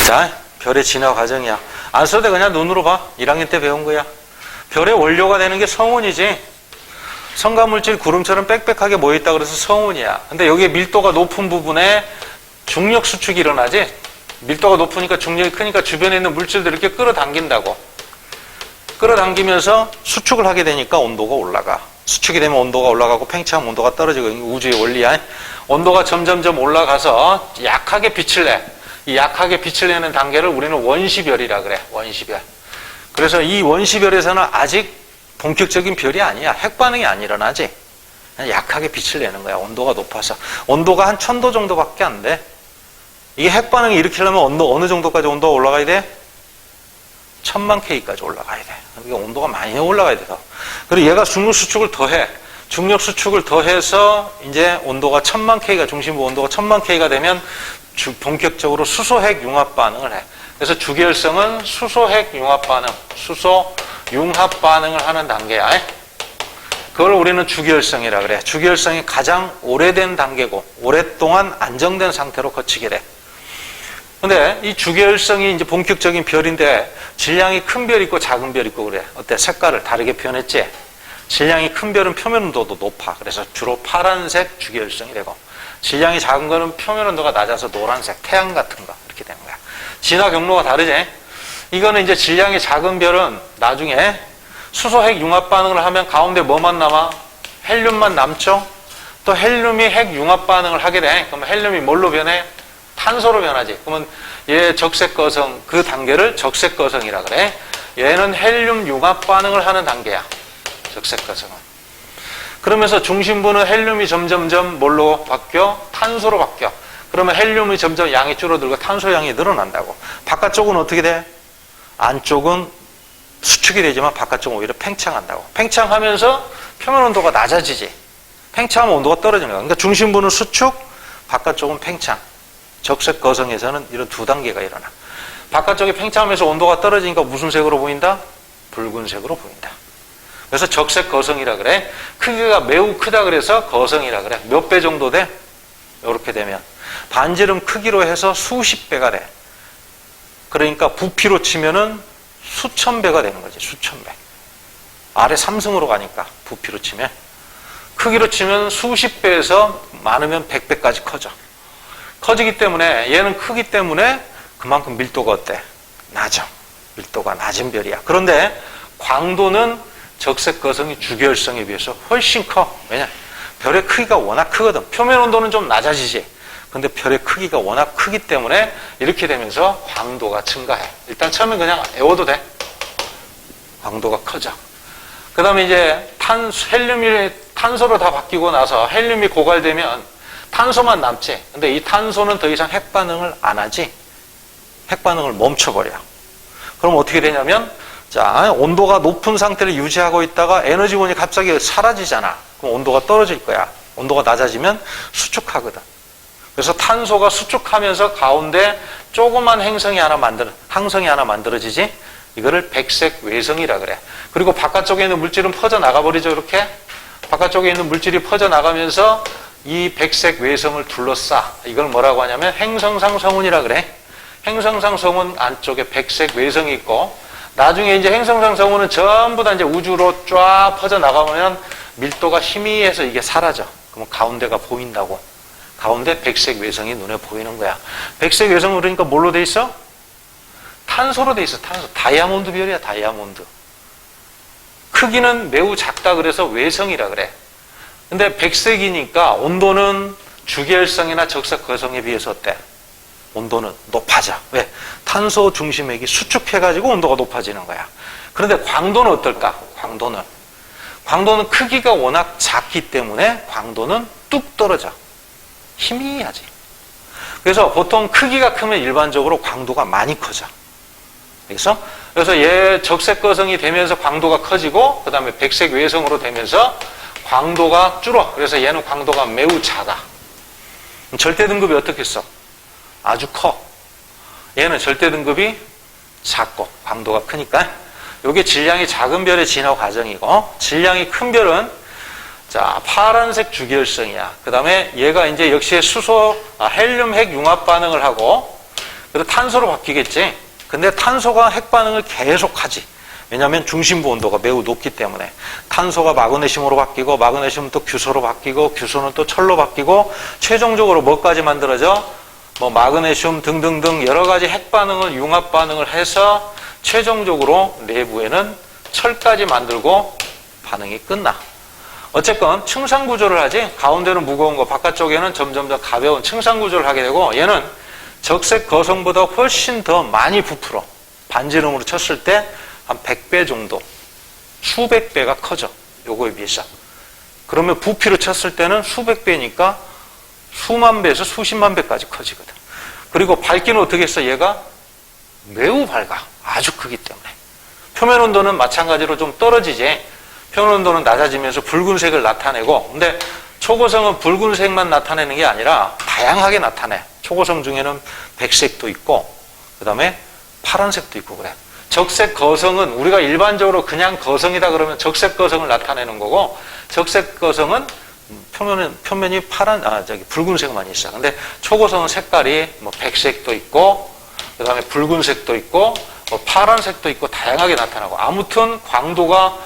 자, 별의 진화 과정이야. 안 써도 돼. 그냥 눈으로 봐. 1학년 때 배운 거야. 별의 원료가 되는 게 성운이지. 성간물질 구름처럼 빽빽하게 모여있다 그래서 성운이야. 근데 여기에 밀도가 높은 부분에 중력 수축이 일어나지. 밀도가 높으니까 중력이 크니까 주변에 있는 물질들을 이렇게 끌어당긴다고. 끌어당기면서 수축을 하게 되니까 온도가 올라가. 수축이 되면 온도가 올라가고 팽창하면 온도가 떨어지고. 우주의 원리야. 온도가 점점점 올라가서 약하게 빛을 내. 이 약하게 빛을 내는 단계를 우리는 원시별이라 그래. 원시별. 그래서 이 원시별에서는 아직 본격적인 별이 아니야. 핵반응이 안 일어나지. 그냥 약하게 빛을 내는 거야. 온도가 높아서. 온도가 한 1000도 정도밖에 안 돼. 이게 핵반응이 일으키려면 어느 정도까지 온도가 올라가야 돼? 1000만 K까지 올라가야 돼. 그러니까 온도가 많이 올라가야 돼. 그리고 얘가 중력 수축을 더해. 중력 수축을 더해서 이제 온도가 1000만 K가, 중심부 온도가 1000만 K가 되면 본격적으로 수소핵 융합 반응을 해. 그래서 주계열성은 수소핵 융합 반응, 수소 융합 반응을 하는 단계야. 그걸 우리는 주계열성이라 그래. 주계열성이 가장 오래된 단계고 오랫동안 안정된 상태로 거치게 돼. 근데 이 주계열성이 이제 본격적인 별인데 질량이 큰 별 있고 작은 별 있고 그래. 어때? 색깔을 다르게 표현했지? 질량이 큰 별은 표면 온도도 높아. 그래서 주로 파란색 주계열성이 되고 질량이 작은 거는 표면 온도가 낮아서 노란색, 태양 같은 거 이렇게 되는 거야. 진화 경로가 다르지? 이거는 이제 질량이 작은 별은 나중에 수소핵 융합 반응을 하면 가운데 뭐만 남아? 헬륨만 남죠? 또 헬륨이 핵 융합 반응을 하게 돼. 그러면 헬륨이 뭘로 변해? 탄소로 변하지. 그러면 얘 적색거성, 그 단계를 적색거성이라 그래. 얘는 헬륨 융합 반응을 하는 단계야. 적색거성은. 그러면서 중심부는 헬륨이 점점점 뭘로 바뀌어? 탄소로 바뀌어. 그러면 헬륨이 점점 양이 줄어들고 탄소 양이 늘어난다고. 바깥쪽은 어떻게 돼? 안쪽은 수축이 되지만 바깥쪽은 오히려 팽창한다고. 팽창하면서 표면 온도가 낮아지지. 팽창하면 온도가 떨어지는 거야. 그러니까 중심부는 수축, 바깥쪽은 팽창. 적색 거성에서는 이런 두 단계가 일어나. 바깥쪽이 팽창하면서 온도가 떨어지니까 무슨 색으로 보인다? 붉은색으로 보인다. 그래서 적색 거성이라 그래. 크기가 매우 크다 그래서 거성이라 그래. 몇 배 정도 돼? 이렇게 되면. 반지름 크기로 해서 수십 배가 돼. 그러니까 부피로 치면은 수천 배가 되는 거지. 수천 배. 아래 3승으로 가니까 부피로 치면. 크기로 치면 수십 배에서 많으면 100배까지 커져. 커지기 때문에 얘는 크기 때문에 그만큼 밀도가 어때? 낮아. 밀도가 낮은 별이야. 그런데 광도는 적색 거성이 주계열성에 비해서 훨씬 커. 왜냐? 별의 크기가 워낙 크거든. 표면 온도는 좀 낮아지지. 근데 별의 크기가 워낙 크기 때문에 이렇게 되면서 광도가 증가해. 일단 처음엔 그냥 외워도 돼. 광도가 커져. 그 다음에 이제 헬륨이 탄소로 다 바뀌고 나서 헬륨이 고갈되면 탄소만 남지. 근데 이 탄소는 더 이상 핵반응을 안 하지. 핵반응을 멈춰버려. 그럼 어떻게 되냐면 자, 온도가 높은 상태를 유지하고 있다가 에너지원이 갑자기 사라지잖아. 그럼 온도가 떨어질 거야. 온도가 낮아지면 수축하거든. 그래서 탄소가 수축하면서 가운데 조그만 항성이 하나 만들어지지. 이거를 백색 외성이라 그래. 그리고 바깥쪽에 있는 물질은 퍼져나가버리죠. 이렇게. 바깥쪽에 있는 물질이 퍼져나가면서 이 백색 외성을 둘러싸. 이걸 뭐라고 하냐면 행성상 성운이라 그래. 행성상 성운 안쪽에 백색 외성이 있고 나중에 이제 행성상 성운은 전부 다 이제 우주로 쫙 퍼져나가면 밀도가 희미해서 이게 사라져. 그러면 가운데가 보인다고. 가운데 백색 외성이 눈에 보이는 거야. 백색 외성은 그러니까 뭘로 돼 있어? 탄소로 돼 있어. 탄소. 다이아몬드 별이야. 다이아몬드. 크기는 매우 작다 그래서 외성이라 그래. 근데 백색이니까 온도는 주계열성이나 적색 거성에 비해서 어때? 온도는 높아져. 왜? 탄소 중심액이 수축해가지고 온도가 높아지는 거야. 그런데 광도는 어떨까? 광도는 크기가 워낙 작기 때문에 광도는 뚝 떨어져. 희미하지. 그래서 보통 크기가 크면 일반적으로 광도가 많이 커져. 그래서 얘 적색 거성이 되면서 광도가 커지고 그 다음에 백색 외성으로 되면서 광도가 줄어. 그래서 얘는 광도가 매우 작아. 절대 등급이 어떻게 써? 아주 커. 얘는 절대 등급이 작고 광도가 크니까. 이게 질량이 작은 별의 진화 과정이고 질량이 큰 별은 자 파란색 주계열성이야. 그 다음에 얘가 이제 역시 헬륨 핵 융합 반응을 하고 그래서 탄소로 바뀌겠지. 근데 탄소가 핵반응을 계속하지. 왜냐하면 중심부 온도가 매우 높기 때문에. 탄소가 마그네슘으로 바뀌고, 마그네슘은 또 규소로 바뀌고, 규소는 또 철로 바뀌고, 최종적으로 뭐까지 만들어져? 뭐 마그네슘 등등등 여러 가지 핵반응을 융합 반응을 해서 최종적으로 내부에는 철까지 만들고 반응이 끝나. 어쨌건 층상 구조를 하지. 가운데는 무거운 거, 바깥쪽에는 점점 더 가벼운 층상 구조를 하게 되고, 얘는 적색 거성보다 훨씬 더 많이 부풀어. 반지름으로 쳤을 때 한 100배 정도, 수백 배가 커져. 요거에 비해서. 그러면 부피로 쳤을 때는 수백 배니까 수만 배에서 수십만 배까지 커지거든. 그리고 밝기는 어떻게 했어? 얘가 매우 밝아. 아주 크기 때문에. 표면 온도는 마찬가지로 좀 떨어지지. 표면 온도는 낮아지면서 붉은색을 나타내고, 근데 초고성은 붉은색만 나타내는 게 아니라 다양하게 나타내. 초고성 중에는 백색도 있고, 그 다음에 파란색도 있고 그래. 적색 거성은 우리가 일반적으로 그냥 거성이다 그러면 적색 거성을 나타내는 거고, 적색 거성은 표면이 붉은색만 있어. 근데 초고성은 색깔이 뭐 백색도 있고, 그 다음에 붉은색도 있고, 뭐 파란색도 있고, 다양하게 나타나고. 아무튼 광도가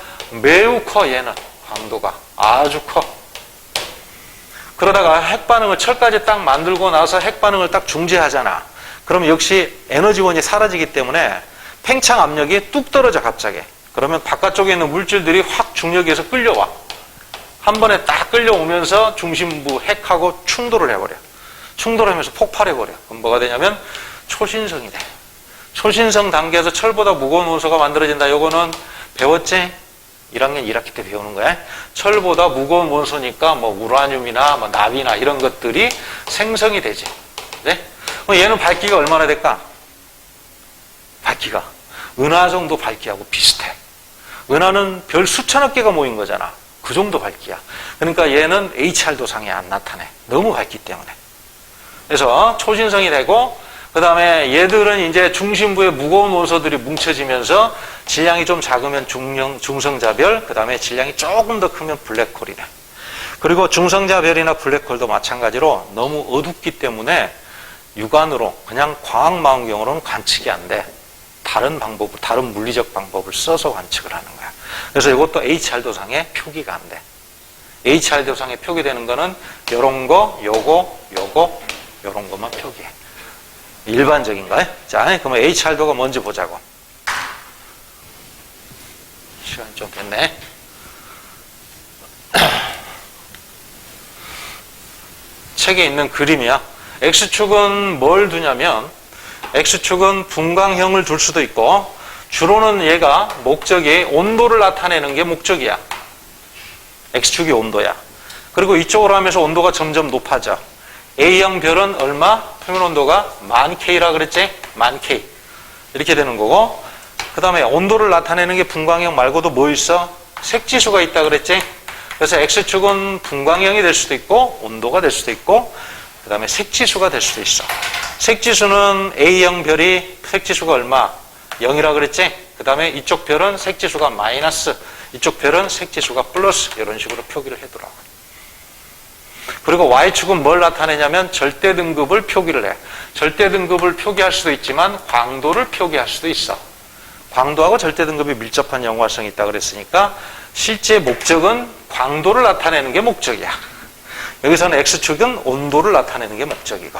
매우 커, 얘는. 광도가. 아주 커. 그러다가 핵반응을 철까지 딱 만들고 나서 핵반응을 딱 중지하잖아. 그러면 역시 에너지원이 사라지기 때문에 팽창 압력이 뚝 떨어져, 갑자기. 그러면 바깥쪽에 있는 물질들이 확 중력에서 끌려와. 한 번에 딱 끌려오면서 중심부 핵하고 충돌을 해버려. 충돌하면서 폭발해버려. 그럼 뭐가 되냐면 초신성이 돼. 초신성 단계에서 철보다 무거운 원소가 만들어진다. 요거는 배웠지? 1학년 1학기 때 배우는 거야. 철보다 무거운 원소니까 뭐 우라늄이나 뭐 납이나 이런 것들이 생성이 되지. 네? 그럼 얘는 밝기가 얼마나 될까? 밝기가 은하 정도 밝기하고 비슷해. 은하는 별 수천억 개가 모인 거잖아. 그 정도 밝기야. 그러니까 얘는 HR도상에 안 나타내. 너무 밝기 때문에. 그래서 초신성이 되고, 그 다음에 얘들은 이제 중심부에 무거운 원소들이 뭉쳐지면서 질량이 좀 작으면 중성자별, 그 다음에 질량이 조금 더 크면 블랙홀이래. 그리고 중성자별이나 블랙홀도 마찬가지로 너무 어둡기 때문에 육안으로 그냥 광학망원경으로는 관측이 안 돼. 다른 물리적 방법을 써서 관측을 하는 거야. 그래서 이것도 HR도상에 표기가 안 돼. HR도상에 표기되는 거는 요런 거, 요거, 요런 것만 표기해. 일반적인 거야. 자, 그러면 HR도가 뭔지 보자고. 시간이 좀 됐네. 책에 있는 그림이야. X축은 뭘 두냐면, X축은 분광형을 둘 수도 있고, 주로는 얘가 목적이 온도를 나타내는 게 목적이야. X축이 온도야. 그리고 이쪽으로 하면서 온도가 점점 높아져. A형 별은 얼마? 표면 온도가 10,000K라 그랬지? 10,000K. 이렇게 되는 거고, 그 다음에 온도를 나타내는 게 분광형 말고도 뭐 있어? 색지수가 있다 그랬지? 그래서 X축은 분광형이 될 수도 있고, 온도가 될 수도 있고, 그 다음에 색지수가 될 수도 있어. 색지수는 A형 별이 색지수가 얼마? 0이라 그랬지? 그 다음에 이쪽 별은 색지수가 마이너스, 이쪽 별은 색지수가 플러스, 이런 식으로 표기를 해두라고. 그리고 Y축은 뭘 나타내냐면 절대 등급을 표기를 해. 절대 등급을 표기할 수도 있지만 광도를 표기할 수도 있어. 광도하고 절대 등급이 밀접한 연관성이 있다 그랬으니까 실제 목적은 광도를 나타내는 게 목적이야. 여기서는 X축은 온도를 나타내는 게 목적이고.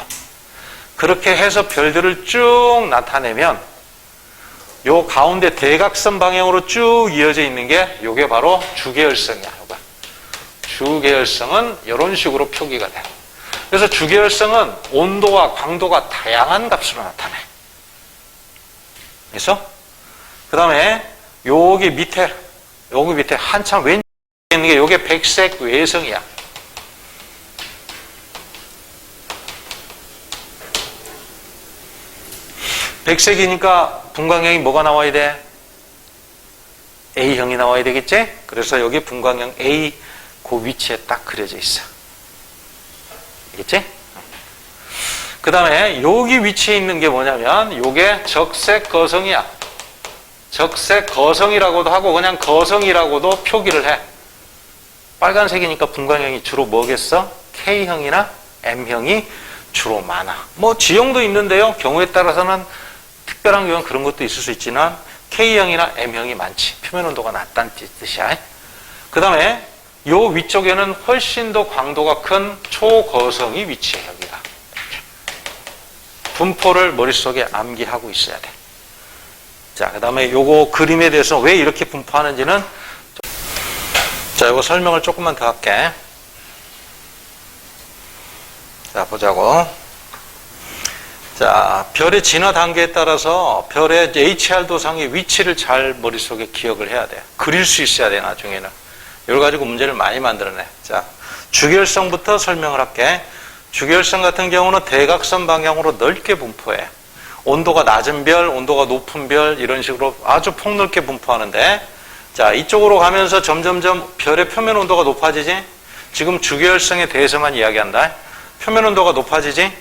그렇게 해서 별들을 쭉 나타내면 요 가운데 대각선 방향으로 쭉 이어져 있는 게 요게 바로 주계열성이야. 주계열성은 이런 식으로 표기가 돼. 그래서 주계열성은 온도와 광도가 다양한 값으로 나타내. 그래서 그 다음에 여기 밑에 한참 왼쪽에 있는 게 요게 백색 외성이야. 백색이니까 분광형이 뭐가 나와야 돼? A형이 나와야 되겠지? 그래서 여기 분광형 A 그 위치에 딱 그려져 있어. 알겠지? 그 다음에 여기 위치에 있는 게 뭐냐면 요게 적색 거성이야. 적색 거성이라고도 하고 그냥 거성이라고도 표기를 해. 빨간색이니까 분광형이 주로 뭐겠어? K형이나 M형이 주로 많아. 뭐 G형도 있는데요. 경우에 따라서는 특별한 경우는 그런 것도 있을 수 있지만 K형이나 M형이 많지. 표면 온도가 낮다는 뜻이야. 그 다음에 요 위쪽에는 훨씬 더 광도가 큰 초거성이 위치해. 여기가. 분포를 머릿속에 암기하고 있어야 돼. 자, 그 다음에 요거 그림에 대해서 왜 이렇게 분포하는지는 자, 요거 설명을 조금만 더 할게. 자, 보자고. 자, 별의 진화 단계에 따라서 별의 HR 도상의 위치를 잘 머릿속에 기억을 해야 돼. 그릴 수 있어야 돼, 나중에는. 이걸 가지고 문제를 많이 만들어내. 자, 주결성부터 설명을 할게. 주결성 같은 경우는 대각선 방향으로 넓게 분포해. 온도가 낮은 별, 온도가 높은 별 이런 식으로 아주 폭넓게 분포하는데 자, 이쪽으로 가면서 점점점 별의 표면 온도가 높아지지? 지금 주결성에 대해서만 이야기한다. 표면 온도가 높아지지?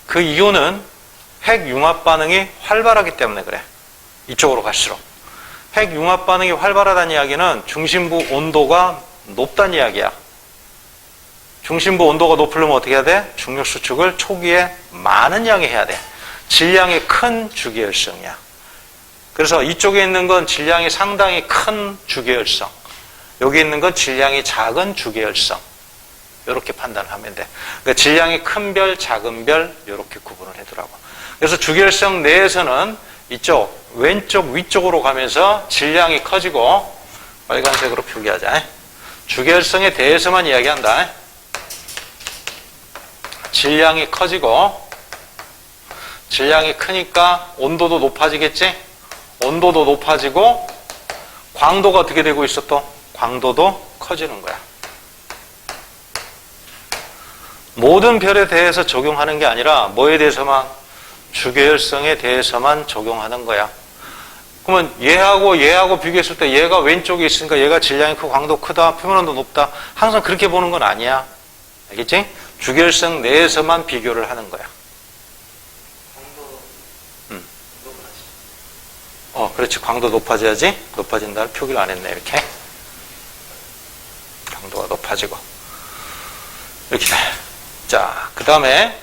그 이유는 핵융합 반응이 활발하기 때문에 그래. 이쪽으로 갈수록. 핵융합 반응이 활발하다는 이야기는 중심부 온도가 높다는 이야기야. 중심부 온도가 높으려면 어떻게 해야 돼? 중력 수축을 초기에 많은 양이 해야 돼. 질량이 큰 주계열성이야. 그래서 이쪽에 있는 건 질량이 상당히 큰 주계열성. 여기 있는 건 질량이 작은 주계열성. 이렇게 판단을 하면 돼. 그러니까 질량이 큰 별, 작은 별 이렇게 구분을 해두라고. 그래서 주계열성 내에서는 이쪽 왼쪽 위쪽으로 가면서 질량이 커지고 빨간색으로 표기하자. 주계열성에 대해서만 이야기한다. 질량이 커지고 질량이 크니까 온도도 높아지겠지? 온도도 높아지고 광도가 어떻게 되고 있어 또? 광도도 커지는 거야. 모든 별에 대해서 적용하는 게 아니라 뭐에 대해서만? 주계열성에 대해서만 적용하는 거야. 그러면 얘하고 비교했을 때 얘가 왼쪽에 있으니까 얘가 질량이 크고 광도 크다, 표면온도 높다. 항상 그렇게 보는 건 아니야. 알겠지? 주계열성 내에서만 비교를 하는 거야. 그렇지. 광도 높아져야지. 높아진다는 표기를 안 했네. 이렇게. 광도가 높아지고. 이렇게 돼. 자, 그 다음에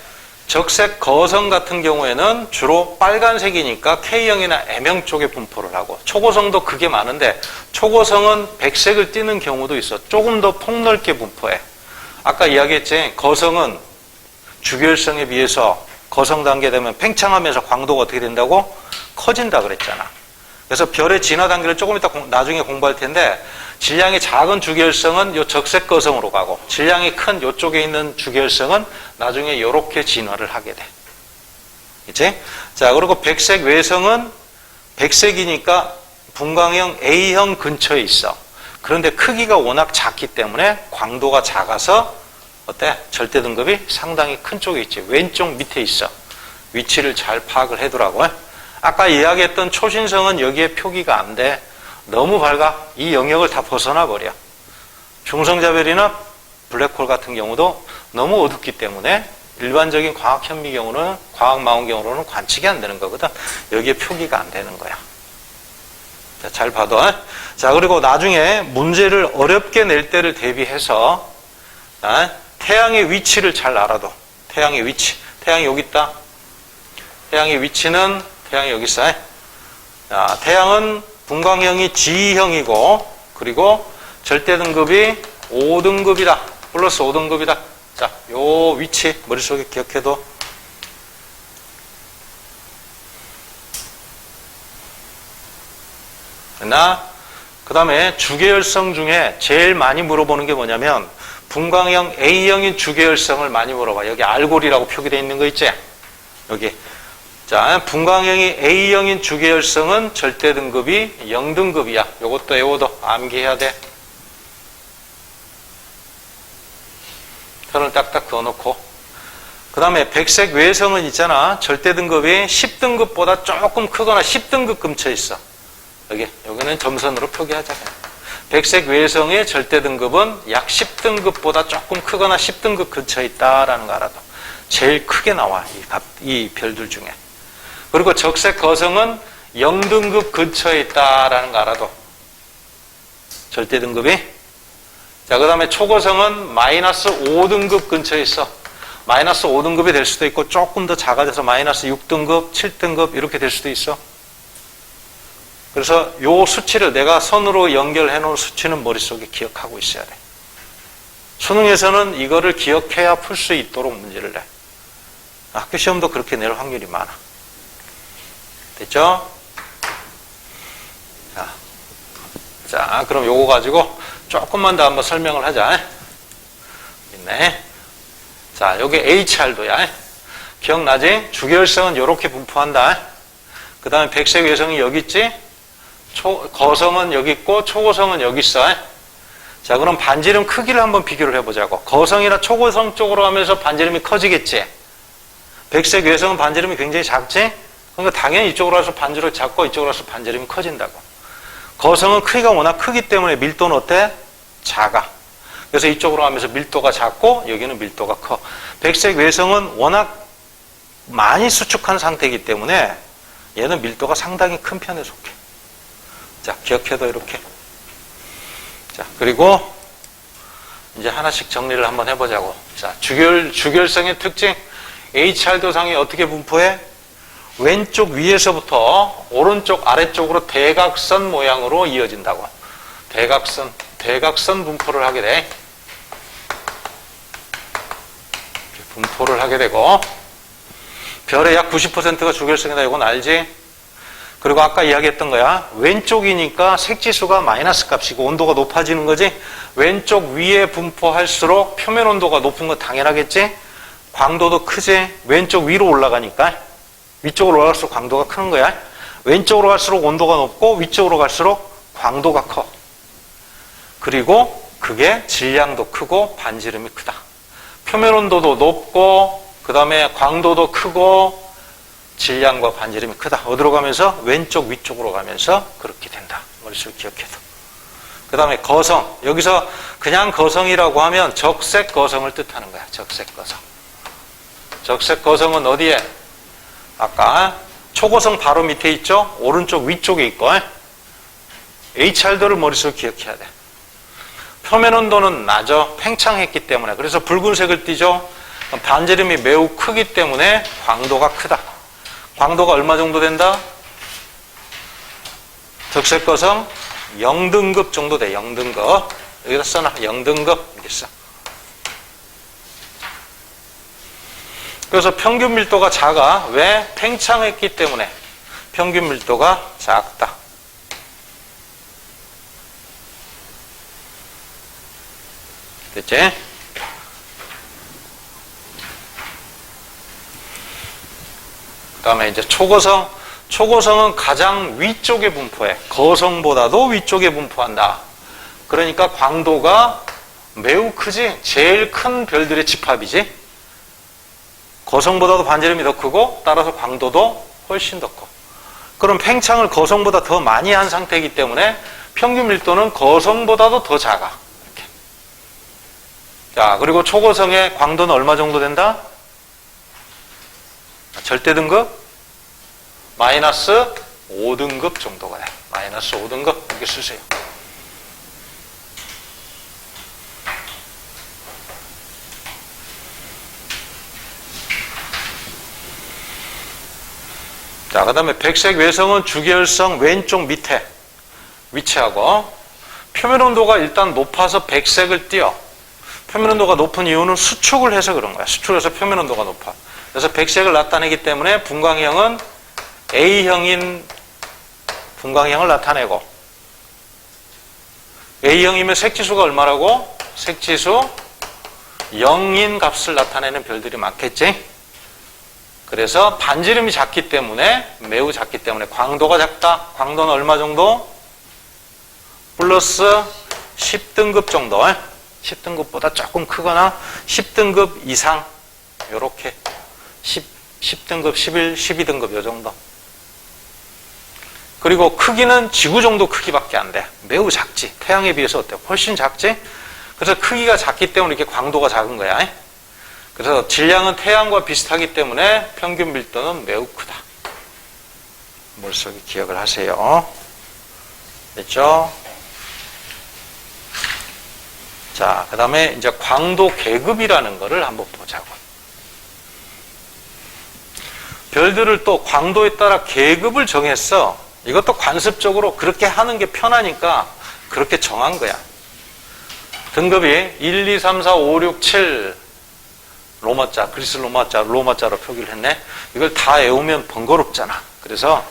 적색 거성 같은 경우에는 주로 빨간색이니까 K형이나 M형 쪽에 분포를 하고 초고성도 그게 많은데 초고성은 백색을 띠는 경우도 있어. 조금 더 폭넓게 분포해. 아까 이야기했지. 거성은 주계열성에 비해서 거성 단계 되면 팽창하면서 광도가 어떻게 된다고? 커진다 그랬잖아. 그래서 별의 진화 단계를 조금 이따 나중에 공부할 텐데 질량이 작은 주계열성은 요 적색 거성으로 가고 질량이 큰 요쪽에 있는 주계열성은 나중에 이렇게 진화를 하게 돼. 그치? 자, 그리고 백색 외성은 백색이니까 분광형 A형 근처에 있어. 그런데 크기가 워낙 작기 때문에 광도가 작아서 어때? 절대 등급이 상당히 큰 쪽에 있지. 왼쪽 밑에 있어. 위치를 잘 파악을 해두라고. 아까 이야기했던 초신성은 여기에 표기가 안 돼. 너무 밝아. 이 영역을 다 벗어나 버려. 중성자별이나 블랙홀 같은 경우도 너무 어둡기 때문에 일반적인 과학 현미 경우는, 과학 망원 경우로는 관측이 안 되는 거거든. 여기에 표기가 안 되는 거야. 자, 잘 봐둬. 자, 그리고 나중에 문제를 어렵게 낼 때를 대비해서 태양의 위치를 잘 알아둬. 태양의 위치. 태양이 여기 있다. 태양의 위치는 태양이 여기 있어. 자, 태양은 분광형이 G형이고 그리고 절대 등급이 5등급이다. 플러스 5등급이다. 자, 요 위치 머릿속에 기억해둬. 그 다음에 주계열성 중에 제일 많이 물어보는 게 뭐냐면 분광형 A형인 주계열성을 많이 물어봐. 여기 알골이라고 표기되어 있는 거 있지? 여기. 자, 분광형이 A형인 주계열성은 절대 등급이 0등급이야. 요것도 외워둬. 암기해야 돼. 선을 딱딱 그어놓고. 그 다음에 백색 외성은 있잖아. 절대 등급이 10등급보다 조금 크거나 10등급 근처에 있어. 여기는 점선으로 표기하자. 백색 외성의 절대 등급은 약 10등급보다 조금 크거나 10등급 근처에 있다라는 거 알아둬. 제일 크게 나와. 이 별들 중에. 그리고 적색 거성은 0등급 근처에 있다라는 거 알아둬. 절대 등급이. 자, 그 다음에 초거성은 마이너스 5등급 근처에 있어. 마이너스 5등급이 될 수도 있고 조금 더 작아져서 마이너스 6등급, 7등급 이렇게 될 수도 있어. 그래서 요 수치를 내가 선으로 연결해 놓은 수치는 머릿속에 기억하고 있어야 돼. 수능에서는 이거를 기억해야 풀 수 있도록 문제를 내. 학교 시험도 그렇게 낼 확률이 많아. 됐죠? 자, 그럼 요거 가지고 조금만 더 한번 설명을 하자. 있네. 자, 요게 HR도야. 기억나지? 주결성은 요렇게 분포한다. 그 다음에 백색 외성이 여기 있지? 거성은 여기 있고 초고성은 여기 있어. 자, 그럼 반지름 크기를 한번 비교를 해보자고. 거성이나 초고성 쪽으로 하면서 반지름이 커지겠지? 백색 외성은 반지름이 굉장히 작지? 그러니까 당연히 이쪽으로 와서 반지름이 작고 이쪽으로 와서 반지름이 커진다고. 거성은 크기가 워낙 크기 때문에 밀도는 어때? 작아. 그래서 이쪽으로 하면서 밀도가 작고 여기는 밀도가 커. 백색 외성은 워낙 많이 수축한 상태이기 때문에 얘는 밀도가 상당히 큰 편에 속해. 자, 기억해도 이렇게. 자, 그리고 이제 하나씩 정리를 한번 해보자고. 자, 주결성의 특징. HR도상이 어떻게 분포해? 왼쪽 위에서부터 오른쪽 아래쪽으로 대각선 모양으로 이어진다고. 대각선 분포를 하게 돼. 분포를 하게 되고, 별의 약 90%가 주결성이다. 이건 알지? 그리고 아까 이야기했던 거야. 왼쪽이니까 색지수가 마이너스 값이고 온도가 높아지는 거지. 왼쪽 위에 분포할수록 표면 온도가 높은 거 당연하겠지? 광도도 크지? 왼쪽 위로 올라가니까. 위쪽으로 올라갈수록 광도가 크는 거야. 왼쪽으로 갈수록 온도가 높고 위쪽으로 갈수록 광도가 커. 그리고 그게 질량도 크고 반지름이 크다. 표면 온도도 높고 그 다음에 광도도 크고 질량과 반지름이 크다. 어디로 가면서? 왼쪽 위쪽으로 가면서 그렇게 된다. 머릿속에 기억해도. 그 다음에 거성. 여기서 그냥 거성이라고 하면 적색 거성을 뜻하는 거야. 적색 거성. 적색 거성은 어디에? 아까 초고성 바로 밑에 있죠? 오른쪽 위쪽에 있고 HR도를 머릿속에 기억해야 돼. 표면 온도는 낮아. 팽창했기 때문에. 그래서 붉은색을 띠죠? 반지름이 매우 크기 때문에 광도가 크다. 광도가 얼마 정도 된다? 적색 거성 0등급 정도 돼. 0등급. 여기다 써놔. 0등급. 이렇게 써. 그래서 평균 밀도가 작아. 왜? 팽창했기 때문에 평균 밀도가 작다. 됐지? 그 다음에 이제 초고성. 초고성은 가장 위쪽에 분포해. 거성보다도 위쪽에 분포한다. 그러니까 광도가 매우 크지? 제일 큰 별들의 집합이지? 거성보다도 반지름이 더 크고 따라서 광도도 훨씬 더 커. 그럼 팽창을 거성보다 더 많이 한 상태이기 때문에 평균 밀도는 거성보다도 더 작아. 이렇게. 자, 그리고 초고성의 광도는 얼마 정도 된다? 절대 등급? 마이너스 5등급 정도가 돼. 마이너스 5등급. 이렇게 쓰세요. 자, 그 다음에 백색 외성은 주결성 왼쪽 밑에 위치하고 표면 온도가 일단 높아서 백색을 띄어. 표면 온도가 높은 이유는 수축을 해서 그런 거야. 수축해서 표면 온도가 높아. 그래서 백색을 나타내기 때문에 분광형은 A형인 분광형을 나타내고 A형이면 색지수가 얼마라고? 색지수 0인 값을 나타내는 별들이 많겠지? 그래서 반지름이 작기 때문에 매우 작기 때문에 광도가 작다. 광도는 얼마 정도? 플러스 10등급 정도. 10등급보다 조금 크거나 10등급 이상 요렇게 10등급, 11, 12등급 요 정도. 그리고 크기는 지구 정도 크기밖에 안 돼. 매우 작지. 태양에 비해서 어때요? 훨씬 작지? 그래서 크기가 작기 때문에 이렇게 광도가 작은 거야. 그래서 질량은 태양과 비슷하기 때문에 평균 밀도는 매우 크다. 머릿속에 기억을 하세요. 됐죠? 자, 그 다음에 이제 광도 계급이라는 거를 한번 보자고. 별들을 또 광도에 따라 계급을 정했어. 이것도 관습적으로 그렇게 하는 게 편하니까 그렇게 정한 거야. 등급이 1, 2, 3, 4, 5, 6, 7 로마자, 그리스 로마자로 표기를 했네. 이걸 다 외우면 번거롭잖아. 그래서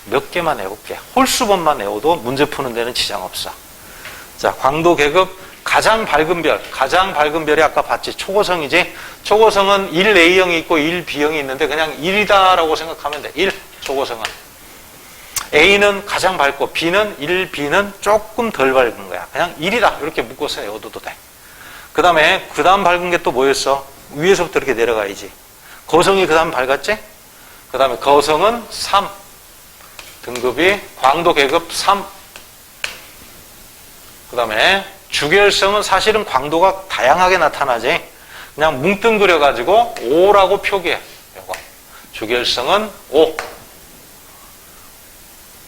몇 개만 외울게. 홀수번만 외워도 문제 푸는 데는 지장 없어. 자, 광도 계급 가장 밝은 별이 아까 봤지? 초고성이지? 초고성은 1A형이 있고 1B형이 있는데 그냥 1이다라고 생각하면 돼. 1, 초고성은. A는 가장 밝고 B는 1B는 조금 덜 밝은 거야. 그냥 1이다. 이렇게 묶어서 외워도 돼. 그 다음에 그 다음 밝은 게 또 뭐였어? 위에서부터 이렇게 내려가야지. 거성이 그 다음 밝았지? 그 다음에 거성은 3. 등급이 광도 계급 3. 그 다음에 주계열성은 사실은 광도가 다양하게 나타나지. 그냥 뭉뚱그려가지고 5라고 표기해. 요거. 주계열성은 5.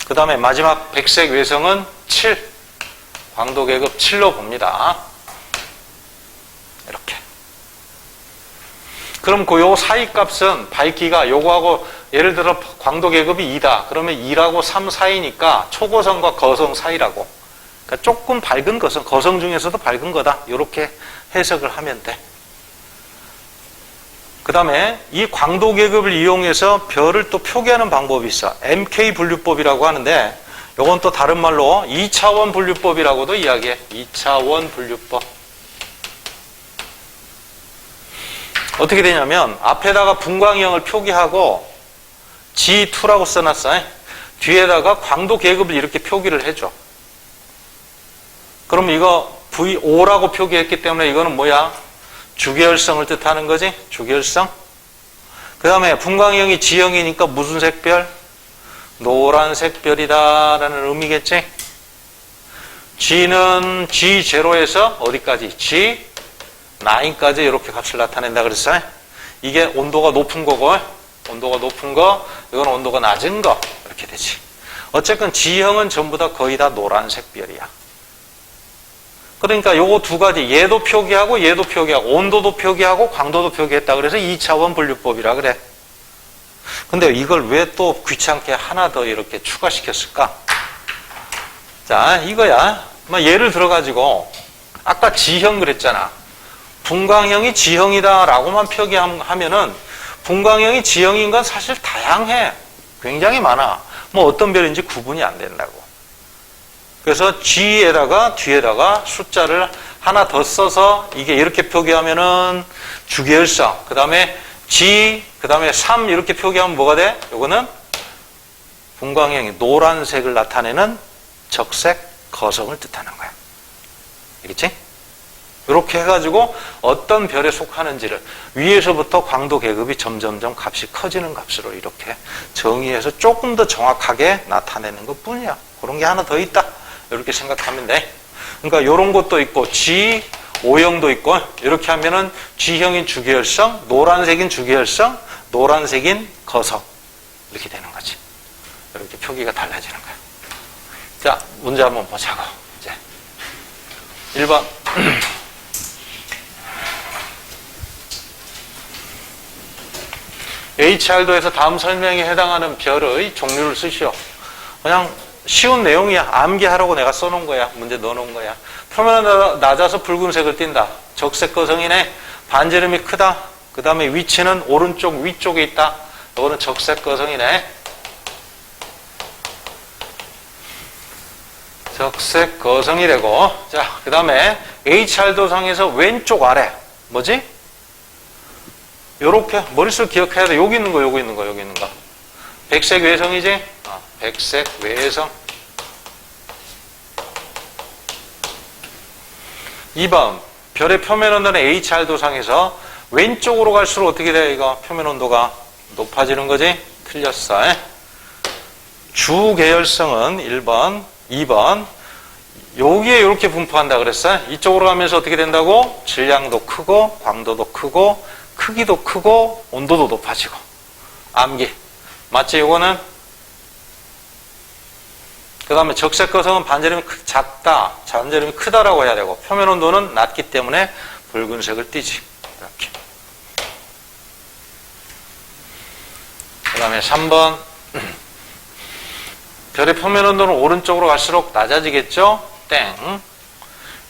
그 다음에 마지막 백색 외성은 7. 광도 계급 7로 봅니다. 이렇게. 그럼 요 사이 값은 밝기가 요거하고 예를 들어 광도 계급이 2다. 그러면 2라고 3 사이니까 초고성과 거성 사이라고. 그러니까 조금 밝은 것은 거성 중에서도 밝은 거다. 이렇게 해석을 하면 돼. 그 다음에 이 광도 계급을 이용해서 별을 또 표기하는 방법이 있어. MK 분류법이라고 하는데 요건 또 다른 말로 2차원 분류법이라고도 이야기해. 2차원 분류법. 어떻게 되냐면 앞에다가 분광형을 표기하고 G2라고 써놨어. 뒤에다가 광도 계급을 이렇게 표기를 해줘. 그럼 이거 V5라고 표기했기 때문에 이거는 뭐야? 주계열성을 뜻하는 거지? 주계열성. 그 다음에 분광형이 G형이니까 무슨 색별? 노란색 별이다 라는 의미겠지? G는 G0에서 어디까지? G9까지 이렇게 값을 나타낸다 그랬어. 이게 온도가 높은 거고, 온도가 높은 거, 이건 온도가 낮은 거 이렇게 되지. 어쨌든 G형은 전부 다 거의 다 노란색 별이야. 그러니까 요거 두 가지, 얘도 표기하고 얘도 표기하고 온도도 표기하고 광도도 표기했다 그래서 2차원 분류법이라 그래. 근데 이걸 왜 또 귀찮게 하나 더 이렇게 추가시켰을까? 자, 이거야. 예를 들어가지고 아까 G형 그랬잖아. 분광형이 G형이다 라고만 표기하면은 분광형이 G형인 건 사실 다양해. 굉장히 많아. 뭐 어떤 별인지 구분이 안 된다고. 그래서 G에다가 뒤에다가 숫자를 하나 더 써서 이게 이렇게 표기하면은 주계열성, 그 다음에 G, 그 다음에 3 이렇게 표기하면 뭐가 돼? 요거는 분광형이 노란색을 나타내는 적색 거성을 뜻하는 거야. 알겠지? 이렇게 해가지고 어떤 별에 속하는지를 위에서부터 광도 계급이 점점점 값이 커지는 값으로 이렇게 정의해서 조금 더 정확하게 나타내는 것 뿐이야. 그런 게 하나 더 있다. 이렇게 생각하면 돼. 그러니까 이런 것도 있고 G5형도 있고 이렇게 하면은 G형인 주계열성, 노란색인 주계열성, 노란색인 거성 이렇게 되는 거지. 이렇게 표기가 달라지는 거야. 자, 문제 한번 보자고. 이제 1번 HR도에서 다음 설명에 해당하는 별의 종류를 쓰시오. 그냥 쉬운 내용이야. 암기하라고 내가 써놓은 거야. 문제 넣어놓은 거야. 표면은 낮아서 붉은색을 띈다. 적색 거성이네. 반지름이 크다. 그 다음에 위치는 오른쪽 위쪽에 있다. 이거는 적색 거성이네. 적색 거성이래고. 자, 그 다음에 HR도상에서 왼쪽 아래 뭐지? 요렇게 머릿속 기억해야 돼. 여기 있는 거, 여기 있는 거, 여기 있는 거. 백색 외성이지? 백색 외성. 2번 별의 표면 온도는 HR 도상에서 왼쪽으로 갈수록 어떻게 돼? 이거 표면 온도가 높아지는 거지? 틀렸어. 주 계열성은 1번, 2번. 여기에 이렇게 분포한다 그랬어. 이쪽으로 가면서 어떻게 된다고? 질량도 크고 광도도 크고 크기도 크고 온도도 높아지고. 암기. 맞지? 이거는? 그 다음에 적색 거성은 반지름이 작다, 반지름이 크다라고 해야 되고 표면 온도는 낮기 때문에 붉은색을 띠지. 이렇게. 그 다음에 3번. 별의 표면 온도는 오른쪽으로 갈수록 낮아지겠죠? 땡.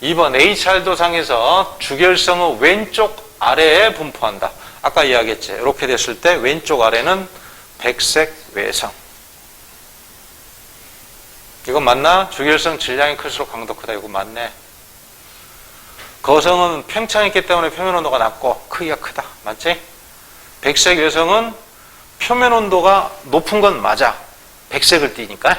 2번. H알도상에서 주결성은 왼쪽 아래에 분포한다. 아까 이야기했지. 이렇게 됐을 때 왼쪽 아래는 백색 외성. 이건 맞나? 주결성 질량이 클수록 강도 크다. 이거 맞네. 거성은 팽창이 있기 때문에 표면 온도가 낮고 크기가 크다. 맞지? 백색 외성은 표면 온도가 높은 건 맞아. 백색을 띠니까.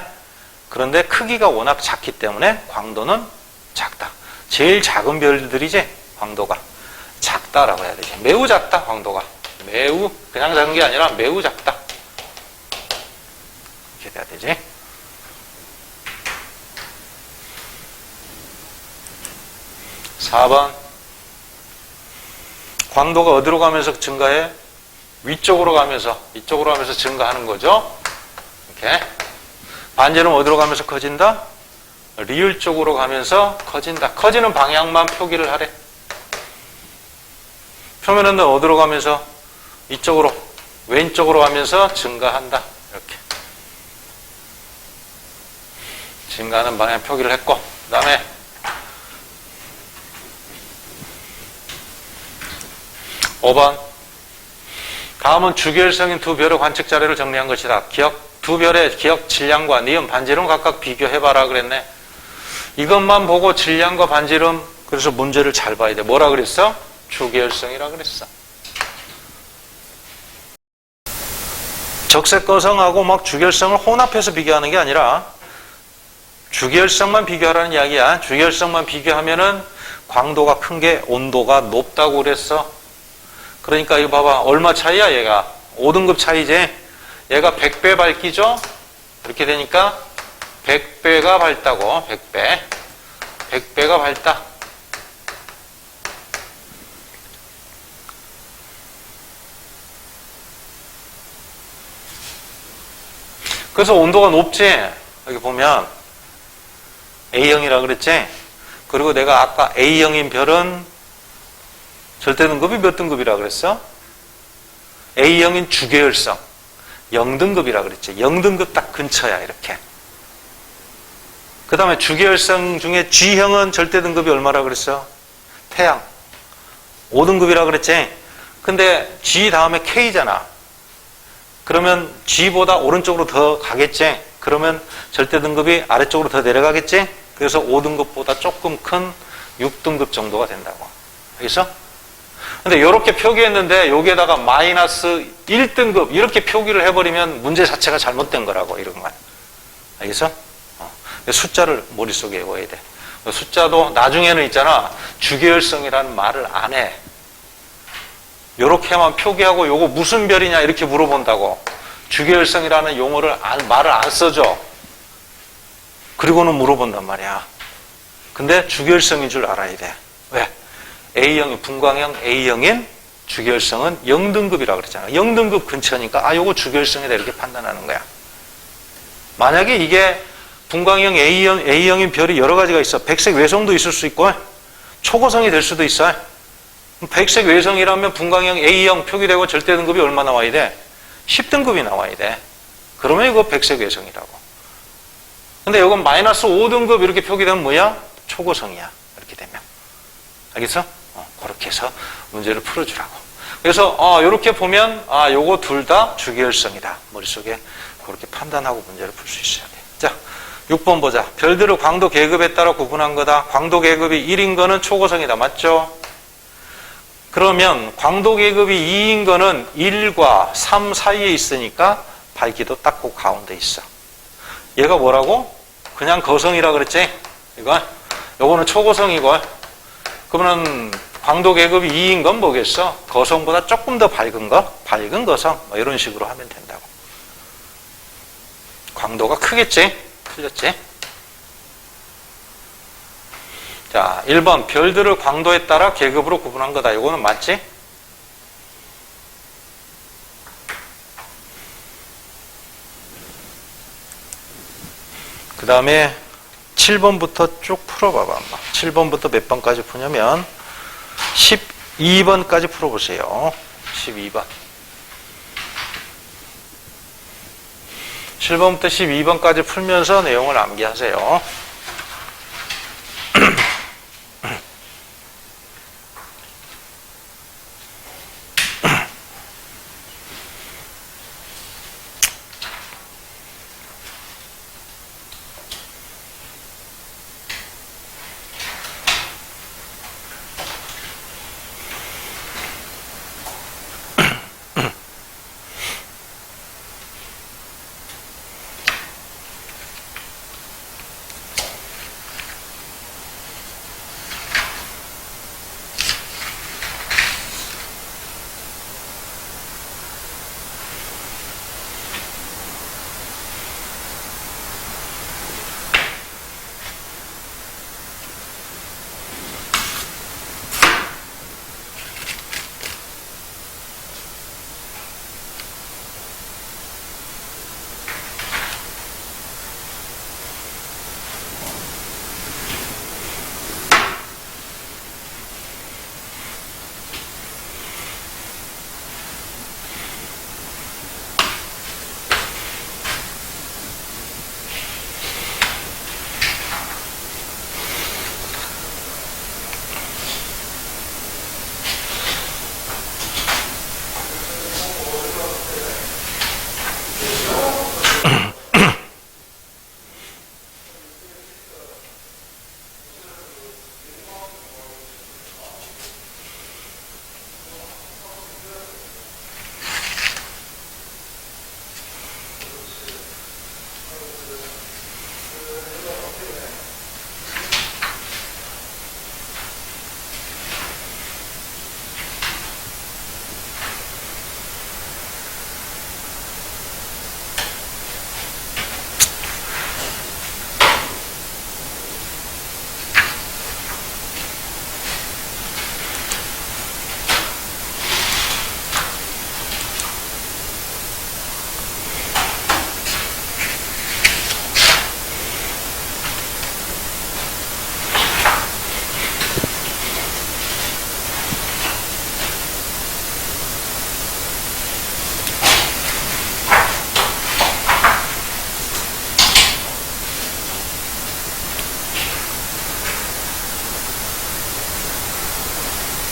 그런데 크기가 워낙 작기 때문에 광도는 작다. 제일 작은 별들이지 광도가 작다라고 해야 되지. 매우 작다 광도가. 매우 그냥 작은 게 아니라 매우 작다. 이렇게 돼야 되지. 4번. 광도가 어디로 가면서 증가해? 위쪽으로 가면서, 이쪽으로 가면서 증가하는 거죠. 이렇게. 반지름 어디로 가면서 커진다? 리을 쪽으로 가면서 커진다. 커지는 방향만 표기를 하래. 표면은 어디로 가면서? 이쪽으로, 왼쪽으로 가면서 증가한다. 이렇게. 증가하는 방향 표기를 했고, 그 다음에 (5번) 다음은 주결성인 두 별의 관측 자료를 정리한 것이다. 두 별의 기억 질량과 니은 반지름 각각 비교해봐라 그랬네. 이것만 보고 질량과 반지름, 그래서 문제를 잘 봐야 돼. 뭐라 그랬어? 주결성이라 그랬어. 적색 거성하고 막 주결성을 혼합해서 비교하는 게 아니라 주결성만 비교하라는 이야기야. 주결성만 비교하면은 광도가 큰 게 온도가 높다고 그랬어. 그러니까 이거 봐봐. 얼마 차이야 얘가? 5등급 차이지. 얘가 100배 밝기죠? 이렇게 되니까 100배가 밝다고. 100배. 100배가 밝다. 그래서 온도가 높지? 여기 보면 A형이라 그랬지? 그리고 내가 아까 A형인 별은 절대 등급이 몇 등급이라 그랬어? A형인 주계열성 0등급이라 그랬지. 0등급 딱 근처야 이렇게. 그 다음에 주계열성 중에 G형은 절대 등급이 얼마라 그랬어? 태양 5등급이라 그랬지. 근데 G 다음에 K잖아. 그러면 G보다 오른쪽으로 더 가겠지. 그러면 절대 등급이 아래쪽으로 더 내려가겠지. 그래서 5등급보다 조금 큰 6등급 정도가 된다고. 알겠어? 근데 이렇게 표기했는데 여기에다가 마이너스 1등급 이렇게 표기를 해버리면 문제 자체가 잘못된 거라고. 이런 건. 알겠어? 숫자를 머릿속에 외워야 돼. 숫자도 나중에는 있잖아. 주계열성이라는 말을 안 해. 요렇게만 표기하고 요거 무슨 별이냐 이렇게 물어본다고. 주계열성이라는 용어를 말을 안 써줘. 그리고는 물어본단 말이야. 근데 주계열성인 줄 알아야 돼. 왜? A형인 분광형 A형인 주계열성은 0등급이라고 그랬잖아. 0등급 근처니까 요거 주계열성이다 이렇게 판단하는 거야. 만약에 이게 분광형 A형인 별이 여러 가지가 있어. 백색 외성도 있을 수 있고 초고성이 될 수도 있어. 백색 외성이라면 분광형 A형 표기되고 절대 등급이 얼마 나와야 돼? 10등급이 나와야 돼. 그러면 이거 백색 외성이라고. 근데 이건 마이너스 5등급 이렇게 표기되면 뭐야? 초고성이야. 이렇게 되면. 알겠어? 그렇게 해서 문제를 풀어주라고. 그래서 이렇게 보면 요거 둘 다 주계열성이다. 머릿속에 그렇게 판단하고 문제를 풀 수 있어야 돼. 자, 6번 보자. 별들을 광도 계급에 따라 구분한 거다. 광도 계급이 1인 거는 초고성이다. 맞죠? 그러면 광도 계급이 2인 거는 1과 3 사이에 있으니까 밝기도 딱 그 가운데 있어. 얘가 뭐라고? 그냥 거성이라 그랬지? 요거는 초고성이고. 그러면 광도 계급이 2인 건 뭐겠어? 거성보다 조금 더 밝은 거? 밝은 거성? 뭐 이런 식으로 하면 된다고. 광도가 크겠지? 틀렸지? 자, 1번 별들을 광도에 따라 계급으로 구분한 거다. 이거는 맞지? 그 다음에 7번부터 쭉 풀어봐봐. 7번부터 몇 번까지 푸냐면 12번까지 풀어보세요. 12번. 7번부터 12번까지 풀면서 내용을 암기하세요.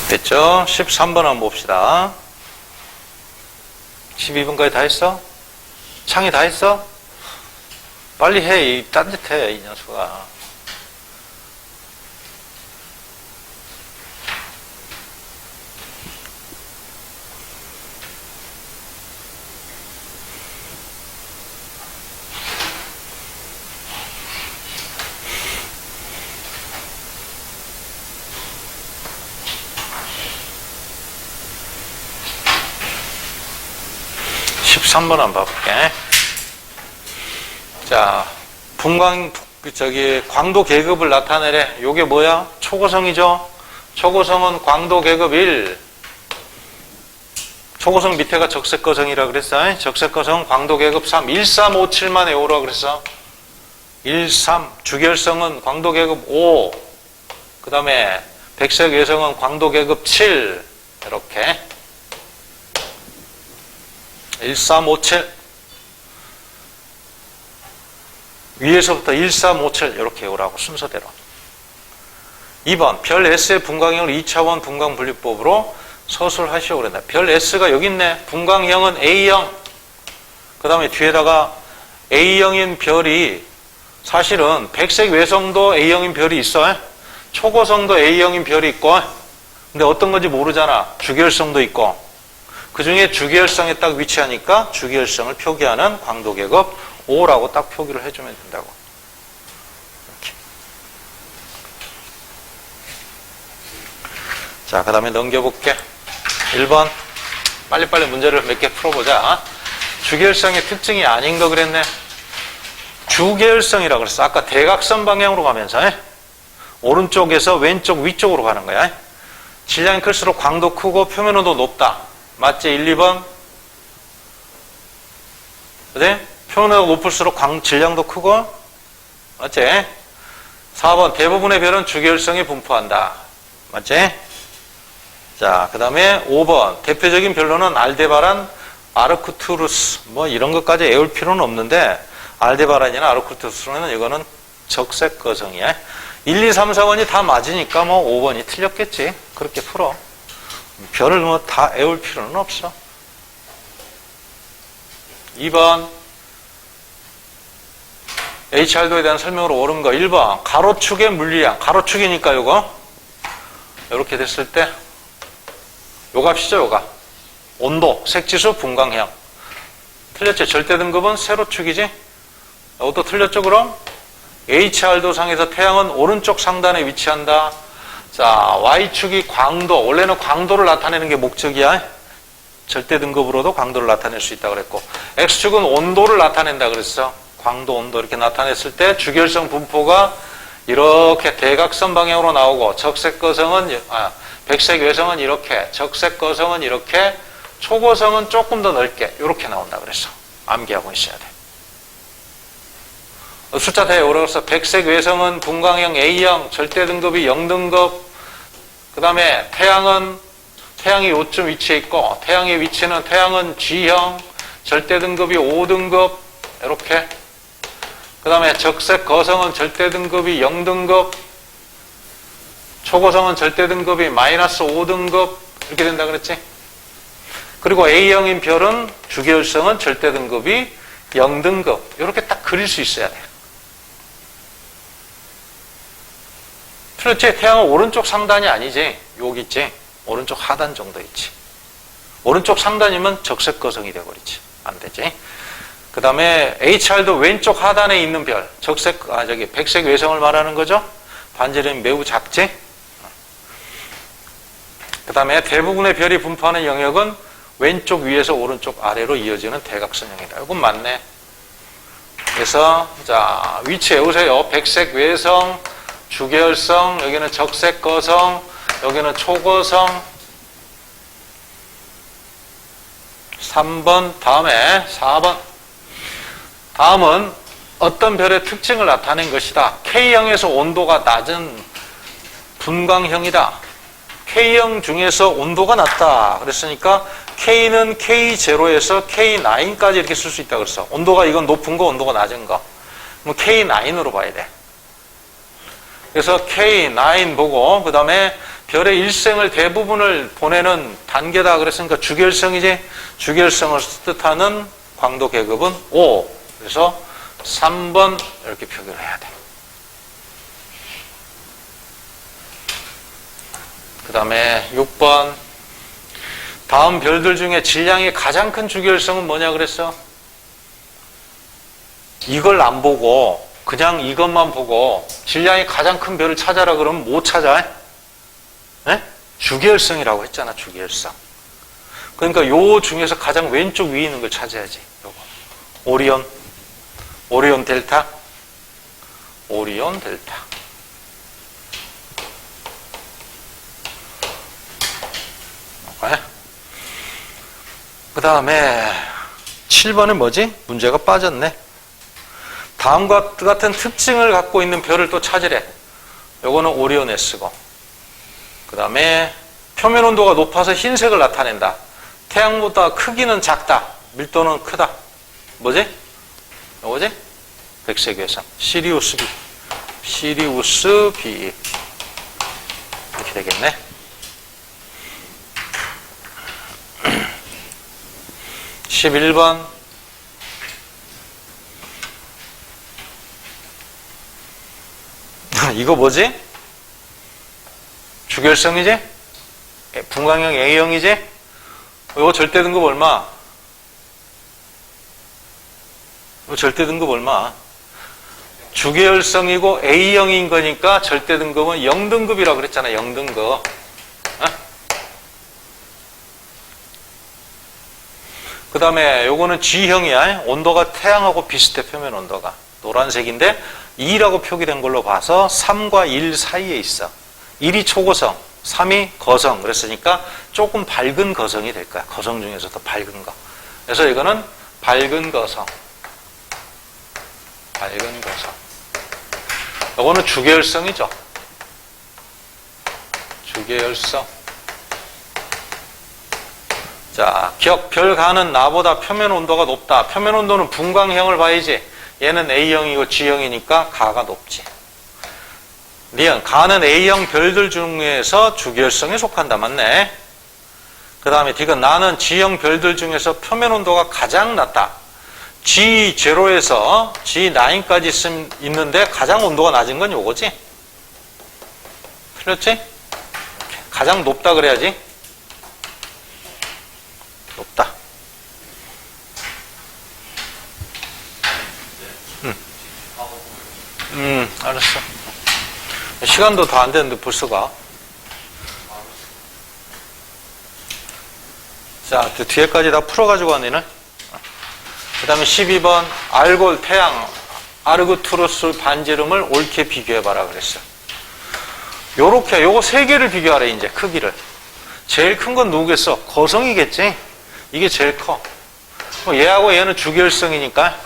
됐죠? 13번 한번 봅시다. 12번까지 다 했어? 창이 다 했어? 빨리 해. 딴짓해, 이 녀석아. (13번) 한번 봐볼게. 자, 광도 계급을 나타내래. 요게 뭐야? 초고성이죠? 초고성은 광도 계급 1. 초고성 밑에가 적색거성이라 그랬어. 적색거성 광도 계급 3. 1357만 외우라 그랬어. 13. 주결성은 광도 계급 5. 그 다음에 백색 외성은 광도 계급 7. 이렇게. 1357. 위에서부터 1357 이렇게 외우라고 순서대로. 2번 별 S의 분광형을 2차원 분광분류법으로 서술하시오 그랬네. 별 S가 여기 있네. 분광형은 A형. 그 다음에 뒤에다가 A형인 별이 사실은 백색 외성도 A형인 별이 있어. 초고성도 A형인 별이 있고. 근데 어떤 건지 모르잖아. 주결성도 있고. 그 중에 주계열성에 딱 위치하니까 주계열성을 표기하는 광도계급 5라고 딱 표기를 해주면 된다고. 이렇게. 자, 그 다음에 넘겨볼게. 1번. 빨리빨리 문제를 몇 개 풀어보자. 주계열성의 특징이 아닌 거 그랬네. 주계열성이라고 그랬어. 아까 대각선 방향으로 가면서 오른쪽에서 왼쪽 위쪽으로 가는 거야. 질량이 클수록 광도 크고 표면 온도 높다. 맞지? 1, 2번. 그래? 표면온도가 높을수록 질량도 크고. 맞지? 4번. 대부분의 별은 주계열성이 분포한다. 맞지? 자, 그 다음에 5번. 대표적인 별로는 알데바란, 아르크투루스. 뭐 이런 것까지 외울 필요는 없는데 알데바란이나 아르쿠르트스는 이거는 적색 거성이야. 1, 2, 3, 4번이 다 맞으니까 뭐 5번이 틀렸겠지. 그렇게 풀어. 별을 뭐 다 애울 필요는 없어. 2번 HR도에 대한 설명으로 옳은 거. 1번 가로축의 물리량. 가로축이니까 요거 이렇게 됐을 때 요 값이죠. 요 값. 온도, 색지수, 분광형. 틀렸죠. 절대 등급은 세로축이지. 이것도 틀렸죠. 그럼 HR도 상에서 태양은 오른쪽 상단에 위치한다. 자, Y축이 광도. 원래는 광도를 나타내는 게 목적이야. 절대 등급으로도 광도를 나타낼 수 있다고 그랬고, X축은 온도를 나타낸다 그랬어. 광도, 온도 이렇게 나타냈을 때 주결성 분포가 이렇게 대각선 방향으로 나오고, 백색 외성은 이렇게, 적색 거성은 이렇게, 초고성은 조금 더 넓게 이렇게 나온다 그랬어. 암기하고 있어야 돼. 숫자 되게 어려워서 백색 외성은 분광형 A형, 절대 등급이 0등급. 그 다음에 태양이 요쯤 위치해 있고, 태양의 위치는 태양은 G형, 절대 등급이 5등급 이렇게. 그 다음에 적색 거성은 절대 등급이 0등급, 초고성은 절대 등급이 마이너스 5등급 이렇게 된다 그랬지. 그리고 A형인 별은 주계율성은 절대 등급이 0등급 이렇게 딱 그릴 수 있어야 돼. 그렇지. 태양은 오른쪽 상단이 아니지. 여기 있지. 오른쪽 하단 정도 있지. 오른쪽 상단이면 적색 거성이 돼버리지. 안 되지. 그 다음에 HR도 왼쪽 하단에 있는 별, 백색 외성을 말하는 거죠. 반지름이 매우 작지. 그 다음에 대부분의 별이 분포하는 영역은 왼쪽 위에서 오른쪽 아래로 이어지는 대각선형이다. 이건 맞네. 그래서 자, 위치 외우세요. 백색 외성, 주계열성, 여기는 적색 거성, 여기는 초거성. 3번, 다음에 4번. 다음은 어떤 별의 특징을 나타낸 것이다. K형에서 온도가 낮은 분광형이다. K형 중에서 온도가 낮다. 그랬으니까 K는 K0에서 K9까지 이렇게 쓸 수 있다 그랬어. 온도가 이건 높은 거, 온도가 낮은 거. 그럼 K9으로 봐야 돼. 그래서 K9 보고, 그 다음에 별의 일생을 대부분을 보내는 단계다 그랬으니까 주결성이지. 주결성을 뜻하는 광도 계급은 5. 그래서 3번 이렇게 표기를 해야 돼. 그 다음에 6번. 다음 별들 중에 질량이 가장 큰 주결성은 뭐냐 그랬어? 이걸 안 보고 그냥 이것만 보고 질량이 가장 큰 별을 찾아라 그러면 못 찾아. 네? 주계열성이라고 했잖아. 주계열성. 그러니까 요 중에서 가장 왼쪽 위에 있는 걸 찾아야지. 요거. 오리온 델타. 오리온 델타. 그 다음에 7번은 뭐지? 문제가 빠졌네. 다음과 같은 특징을 갖고 있는 별을 또 찾으래. 요거는 오리온 S고. 그 다음에 표면 온도가 높아서 흰색을 나타낸다. 태양보다 크기는 작다. 밀도는 크다. 뭐지? 요거지? 백색 외성. 시리우스 B. 시리우스 B. 이렇게 되겠네. (11번) 이거 뭐지? 주결성이지? 분광형 A형이지? 이거 절대 등급 얼마? 이거 절대 등급 얼마? 주계열성이고 A형인 거니까 절대 등급은 0등급이라고 그랬잖아. 0등급. 어? 그 다음에 요거는 G형이야. 온도가 태양하고 비슷해. 표면 온도가. 노란색인데 2라고 표기된 걸로 봐서 3과 1 사이에 있어. 1이 초고성, 3이 거성. 그랬으니까 조금 밝은 거성이 될 거야. 거성 중에서도 밝은 거. 그래서 이거는 밝은 거성. 밝은 거성. 요거는 주계열성이죠. 주계열성. 자, 별 가는 나보다 표면 온도가 높다. 표면 온도는 분광형을 봐야지. 얘는 A형이고 G형이니까 가가 높지. 니은 가는 A형 별들 중에서 주기율성에 속한다. 맞네. 그 다음에 디귿 나는 G형 별들 중에서 표면 온도가 가장 낮다. G0에서 G9까지 있는데 가장 온도가 낮은 건 요거지? 틀렸지? 가장 높다 그래야지. 높다. 알았어. 시간도 다 안 됐는데 벌써 가. 자, 그 뒤에까지 다 풀어가지고 왔니는? 그 다음에 12번 알골, 태양, 아르그투루스 반지름을 옳게 비교해봐라 그랬어. 요렇게 요거 세 개를 비교하래. 이제 크기를 제일 큰 건 누구겠어? 거성이겠지. 이게 제일 커. 얘하고 얘는 주기율성이니까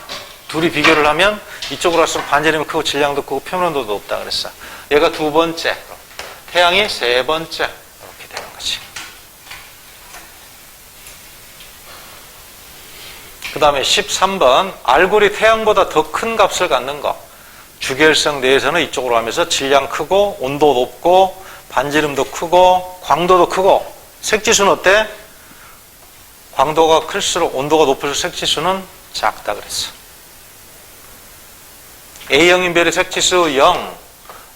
둘이 비교를 하면 이쪽으로 왔으면 반지름이 크고 질량도 크고 표면온도도 높다 그랬어. 얘가 두 번째, 태양이 세 번째, 이렇게 되는 거지. 그 다음에 13번 알골이 태양보다 더 큰 값을 갖는 거. 주기율성 내에서는 이쪽으로 하면서 질량 크고 온도 높고 반지름도 크고 광도도 크고 색지수는 어때? 광도가 클수록 온도가 높을수록 색지수는 작다 그랬어. A형인 별의 색지수 0,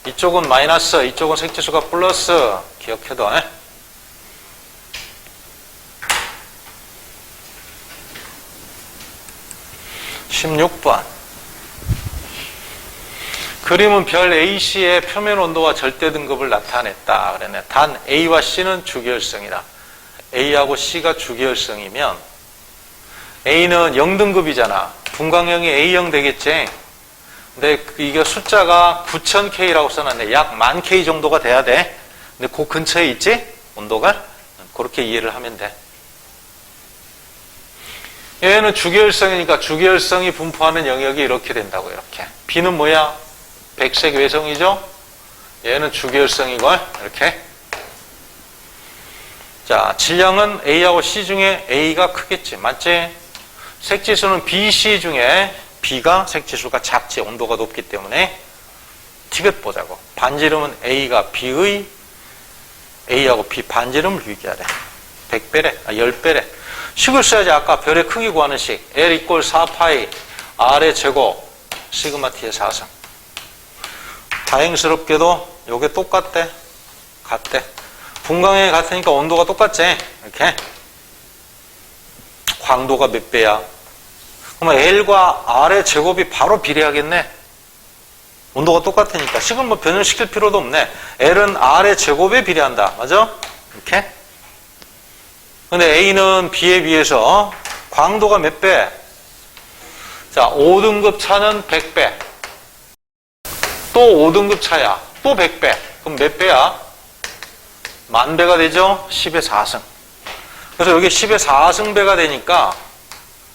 이쪽은 마이너스, 이쪽은 색지수가 플러스. 기억해둬. 16번 그림은 별 AC의 표면 온도와 절대 등급을 나타냈다 그랬네. 단 A와 C는 주기율성이다. A하고 C가 주기율성이면 A는 0등급이잖아. 분광형이 A형 되겠지. 근데 이게 숫자가 9000K라고 써놨네. 약 10,000K 정도가 돼야 돼. 근데 그 근처에 있지? 온도가? 그렇게 이해를 하면 돼. 얘는 주기율성이니까 주기율성이 분포하는 영역이 이렇게 된다고. 이렇게. B는 뭐야? 백색 외성이죠? 얘는 주기율성이고 이렇게. 자, 질량은 A하고 C 중에 A가 크겠지. 맞지? 색지수는 B, C 중에 B가 색지수가 작지. 온도가 높기 때문에. 티귿 보자고. 반지름은 A가 B의 A하고 B 반지름을 비교하래. 100배래. 10배래. 식을 써야지. 아까 별의 크기 구하는 식. L 이꼴 4파이 R의 제곱 시그마 T의 4승. 다행스럽게도 요게 똑같대. 같대. 분광형이 같으니까 온도가 똑같지. 이렇게. 광도가 몇 배야? 그러면 L과 R의 제곱이 바로 비례하겠네. 온도가 똑같으니까. 식은 뭐 변형시킬 필요도 없네. L은 R의 제곱에 비례한다. 맞아? 이렇게. 근데 A는 B에 비해서 광도가 몇 배? 자, 5등급 차는 100배. 또 5등급 차야. 또 100배. 그럼 몇 배야? 10,000배가 되죠? 10의 4승. 그래서 여기 10의 4승배가 되니까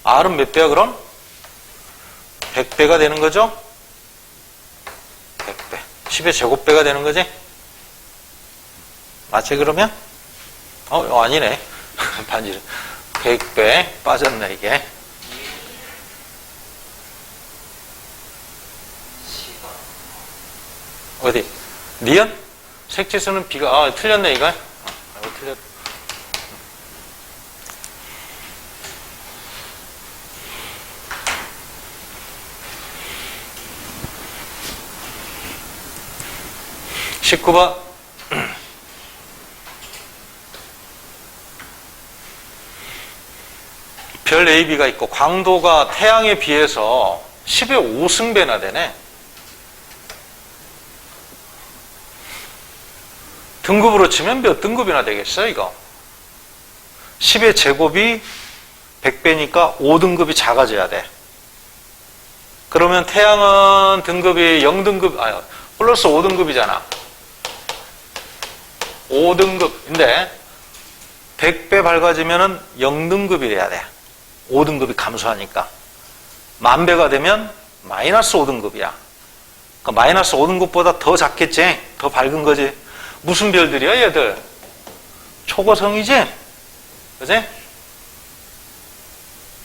R은 몇 배야 그럼? 100배가 되는 거죠? 100배. 10의 제곱배가 되는 거지? 맞지 그러면? 아니네. 반지름. 100배 빠졌네 이게. 어디? 니은? 색지수는 B가 틀렸네 이거. 이거 틀렸. (19번) 별 A, B가 있고 광도가 태양에 비해서 10의 5승배나 되네. 등급으로 치면 몇 등급이나 되겠어 이거? 10의 제곱이 100배니까 5등급이 작아져야 돼. 그러면 태양은 등급이 0등급, 플러스 5등급이잖아. 5등급인데 100배 밝아지면은 0등급이 돼야 돼. 5등급이 감소하니까. 10,000배가 되면 마이너스 5등급이야. 그러니까 마이너스 5등급보다 더 작겠지? 더 밝은 거지. 무슨 별들이야 얘들? 초고성이지? 그지?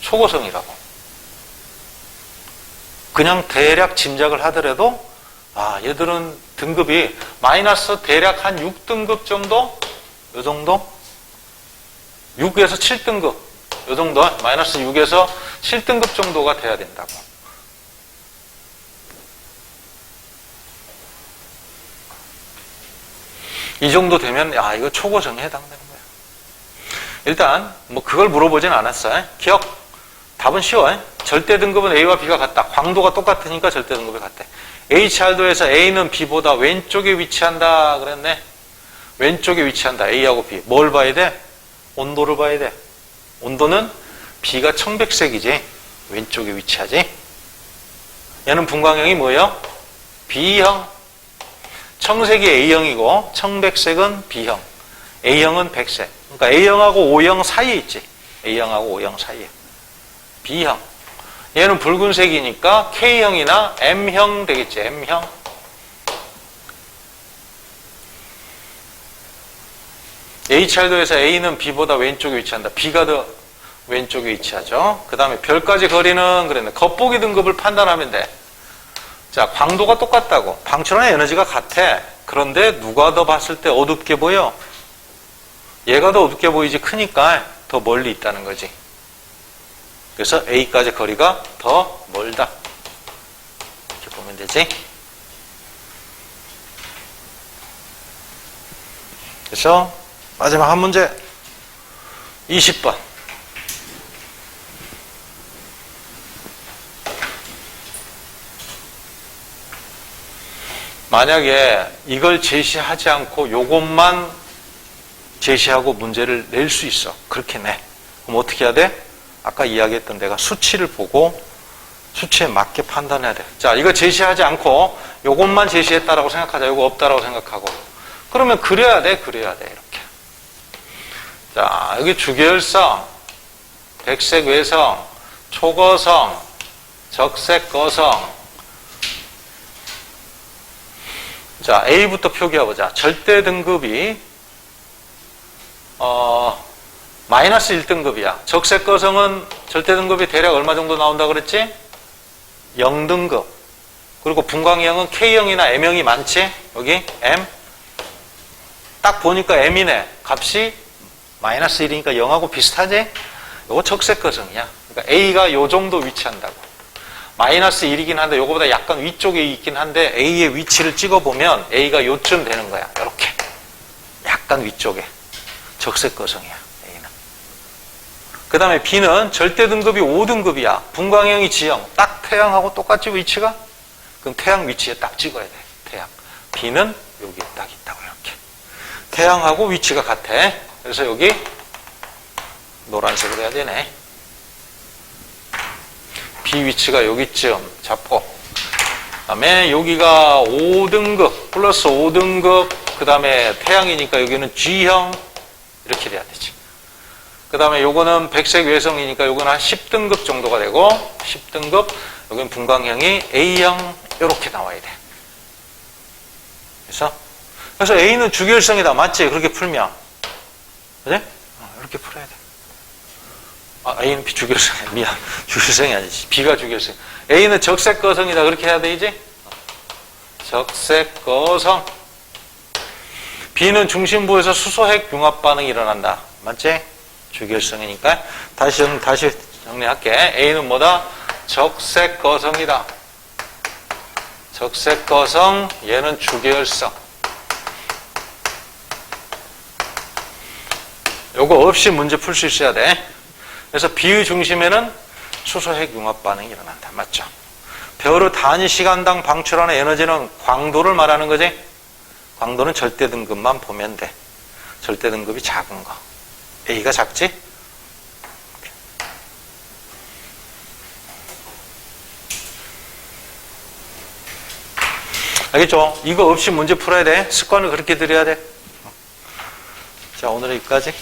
초고성이라고. 그냥 대략 짐작을 하더라도 얘들은 등급이 마이너스 대략 한 6등급 정도? 요 정도? 6에서 7등급 요 정도? 마이너스 6에서 7등급 정도가 돼야 된다고. 이 정도 되면 이거 초고정에 해당되는 거야. 일단 뭐 그걸 물어보진 않았어요. 기억. 답은 쉬워요. 절대 등급은 A와 B가 같다. 광도가 똑같으니까 절대 등급이 같대. HR도에서 A는 B보다 왼쪽에 위치한다 그랬네. 왼쪽에 위치한다. A하고 B. 뭘 봐야 돼? 온도를 봐야 돼. 온도는 B가 청백색이지. 왼쪽에 위치하지. 얘는 분광형이 뭐예요? B형. 청색이 A형이고 청백색은 B형. A형은 백색. 그러니까 A형하고 O형 사이에 있지. A형하고 O형 사이에. B형. 얘는 붉은색이니까 K형이나 M형 되겠지. M형. HR도에서 A는 B보다 왼쪽에 위치한다. B가 더 왼쪽에 위치하죠. 그 다음에 별까지 거리는 그랬네. 겉보기 등급을 판단하면 돼. 자, 광도가 똑같다고. 방출하는 에너지가 같아. 그런데 누가 더 봤을 때 어둡게 보여? 얘가 더 어둡게 보이지. 크니까 더 멀리 있다는 거지. 그래서 A까지 거리가 더 멀다. 이렇게 보면 되지. 그래서 마지막 한 문제 20번. 만약에 이걸 제시하지 않고 요것만 제시하고 문제를 낼 수 있어. 그렇게 내. 그럼 어떻게 해야 돼? 아까 이야기했던 내가 수치를 보고 수치에 맞게 판단해야 돼. 자, 이거 제시하지 않고 요것만 제시했다라고 생각하자. 요거 없다라고 생각하고. 그러면 그려야 돼. 이렇게. 자, 여기 주계열성, 백색 외성, 초거성, 적색 거성. 자, A부터 표기해보자. 절대 등급이 마이너스 1등급이야. 적색 거성은 절대 등급이 대략 얼마 정도 나온다 그랬지? 0등급. 그리고 분광형은 K형이나 M형이 많지? 여기 M. 딱 보니까 M이네. 값이 마이너스 1이니까 0하고 비슷하지? 이거 적색 거성이야. 그러니까 A가 요 정도 위치한다고. 마이너스 1이긴 한데 요거보다 약간 위쪽에 있긴 한데 A의 위치를 찍어보면 A가 요쯤 되는 거야. 이렇게. 약간 위쪽에. 적색 거성이야. A는. 그 다음에 B는 절대 등급이 5등급이야. 분광형이 G형. 딱 태양하고 똑같지 위치가? 그럼 태양 위치에 딱 찍어야 돼. 태양. B는 여기에 딱 있다고 이렇게. 태양하고 위치가 같아. 그래서 여기 노란색으로 해야 되네. B 위치가 여기쯤 잡고, 그 다음에 여기가 5등급, 플러스 5등급, 그 다음에 태양이니까 여기는 G형, 이렇게 돼야 되지. 그 다음에 요거는 백색 외성이니까 요거는 한 10등급 정도가 되고, 10등급, 여기는 분광형이 A형, 이렇게 나와야 돼. 그래서 A는 주계열성이다. 맞지? 그렇게 풀면. 그래? 이렇게 풀어야 돼. A는 B 주계열성이야. 미안. 주계열성이 아니지. B가 주계열성. A는 적색 거성이다. 그렇게 해야 되지? 적색 거성. B는 중심부에서 수소핵 융합 반응이 일어난다. 맞지? 주계열성이니까. 다시 정리할게. A는 뭐다? 적색 거성이다. 적색 거성. 얘는 주계열성. 요거 없이 문제 풀 수 있어야 돼. 그래서 B의 중심에는 수소핵 융합 반응이 일어난다. 맞죠? 별의 단위 시간당 방출하는 에너지는 광도를 말하는 거지? 광도는 절대 등급만 보면 돼. 절대 등급이 작은 거. A가 작지? 알겠죠? 이거 없이 문제 풀어야 돼. 습관을 그렇게 들여야 돼. 자, 오늘은 여기까지.